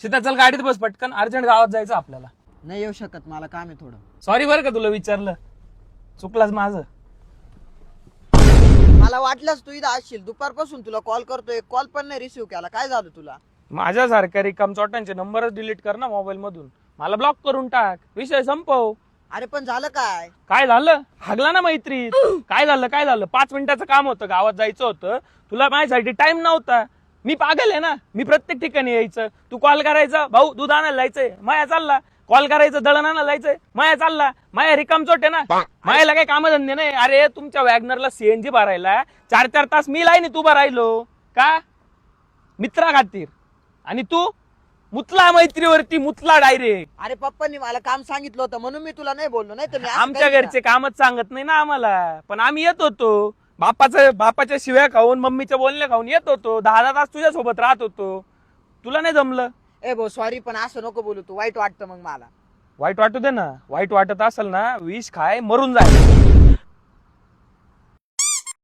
सीता चल गाडीत बस पटकन, अर्जंट गावात जायचं आपल्याला. नाही येऊ शकत, मला काम आहे थोडं. सॉरी बरं का तुला विचारलं, चुकलाच माझं. मला वाटलंच तू इथं असशील, दुपारपासून तुला कॉल करतोय, कॉल पण नाही रिसिव्ह केला. काय झालं तुला? माझ्यासारख्या रिकाम चोटांचे नंबरच डिलीट कर ना मोबाईल मधून, मला ब्लॉक करून टाक, विषय संपव. अरे पण झालं काय? काय झालं? हागला ना मैत्रीत. काय झालं 5 मिनिटाचं काम होतं, गावात जायचं होतं, तुला माझ्यासाठी टाइम नव्हता. मी पागल आहे ना, मी प्रत्येक ठिकाणी यायचं, तू कॉल करायचा, भाऊ दूध आणायला जायचंय, माया चालला. कॉल करायचं, दळण आणायला जायचंय, माया चालला. माया रिकाम चोट आहे ना, मायाला काही कामधंदे नाही. अरे तुमच्या वॅगनरला सीएनजी भरायला 4-4 तास मी लाईन तू भरायलो का मित्रा खातीर, आणि तू मुतला मैत्रीवरती, मुतला डायरेक्ट. अरे पप्पांनी मला काम सांगितलं होतं म्हणून मी तुला नाही बोललो, नाही तर मी असं आमच्या काही घरचे कामच सांगत नाही ना आम्हाला, पण आम्ही येत होतो. बापाच्या शिव्या खाऊन, मम्मीच्या बोलण्या खाऊन येत होतो. 10 तास तुझ्या सोबत राहत होतो. तुला नाही जमलं. नाही. ए भाऊ सॉरी, पण असं नको बोलू तू, वाईट वाटतं मग मला. वाईट वाटू दे ना, वाईट वाटत असेल ना विष खाय, मरून जाय.